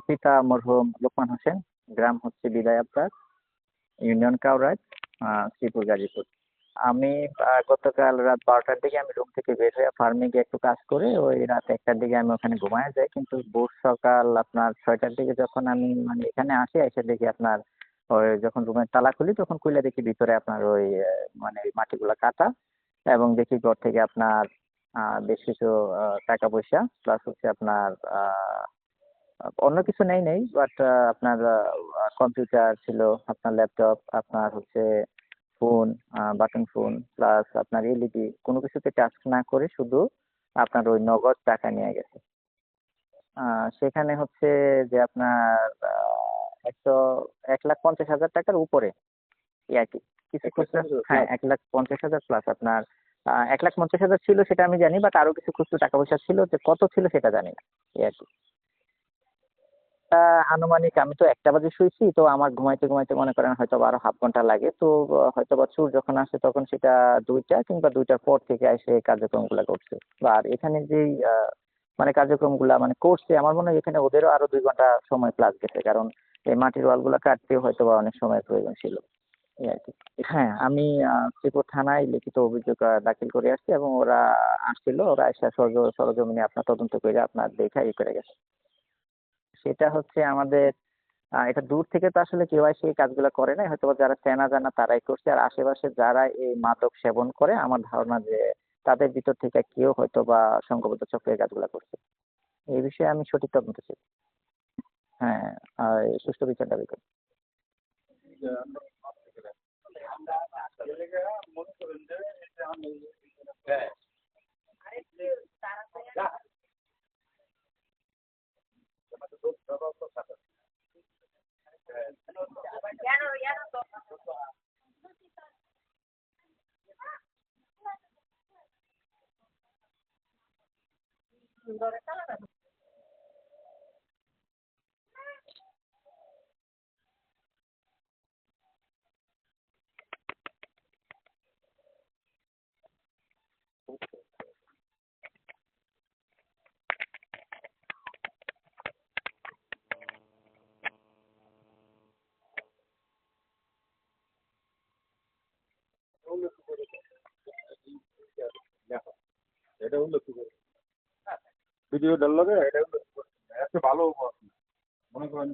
পিতা মরহুম লোকমান হোসেন, গ্রাম হচ্ছে বিদায়াবাদ, ইউনিয়ন কাউরাইল, শ্রীপুর গাজীপুর। আমি গতকাল রাত 12টার দিকে আমি রুম থেকে বের হয়ে ফার্মে গিয়ে একটু কাজ করে ওই রাত 1টার দিকে আমি ওখানে ঘুমায় যাই, কিন্তু ভোর সকাল আপনার 6টার দিকে যখন আমি মানে এখানে আসি এসে দেখি আপনার ওই যখন রুমের তালা খুলি তখন খুলে দেখি ভিতরে আপনার ওই মানে ওই মাটিগুলা কাটা, এবং দেখি ঘর থেকে আপনার বেশ কিছু টাকা পয়সা প্লাস হচ্ছে আপনার অন্য কিছু নেই বাট আপনার কম্পিউটার ছিল, আপনার ল্যাপটপ, আপনার হচ্ছে ফোন, বাটন ফোন, প্লাস আপনার এলইডি কোনো কিছুতে টাচ না করে শুধু আপনার ওই নগদ টাকা নিয়ে গেছে। সেখানে হচ্ছে যে আপনার 100 1,50,000 টাকার উপরে এই আর কি। কিছু খুচরা, হ্যাঁ, 1,50,000 প্লাস আপনার 1,50,000 ছিল সেটা আমি জানি, বাট আরো কিছু খুচরো টাকা পয়সা ছিল, যে কত ছিল সেটা জানি না এই আর কি। আনুমানিক আমি তো 1টা বাজে শুয়েছি, তো আমার ঘুমাইতে ঘুমাইতে মনে করেন হয়তো বা আরো হাফ ঘন্টা লাগে, তো হয়তো বা চোর যখন আসে তখন সেটা 2টা কিংবা 2টার পর থেকে এসে কার্যক্রমগুলো করছে। বা আর এখানে যেই মানে কার্যক্রমগুলা মানে করছে আমার মনে হয় এখানে ওদেরও আরো 2 ঘন্টা সময় প্লাস গেছে, কারণ এই মাটির ওয়ালগুলো কাটতেও হয়তো বা অনেক সময় প্রয়োজন ছিল এই আর কি। হ্যাঁ, আমি শ্রীপুর থানায় লিখিত অভিযোগ দাখিল করে আসছি, এবং ওরা আসছিল, ওরা এসে সরজমিনে আপনার তদন্ত করে আপনার দেখা করে গেছে। সেটা হচ্ছে আমাদের এটা দূর থেকে তো আসলে কেউ এসে এই কাজগুলো করে নাই, হয়তো বা যারা চেনা জানা তারাই করছে, আর আশেপাশে যারা এই মাদক সেবন করে আমার ধারণা যে তাদের ভিতর থেকে কেউ হয়তো বা সংঘবদ্ধ চক্রে এই কাজগুলো করছে। এই বিষয়ে আমি সঠিক তদন্ত চাই। হ্যাঁ, আর এই সুষ্ঠু বিচার দাবি করি। এটা উল্লেখ করে ভিডিও ডাল লগে এটা উল্লেখ করে একটা ভালো মনে করেন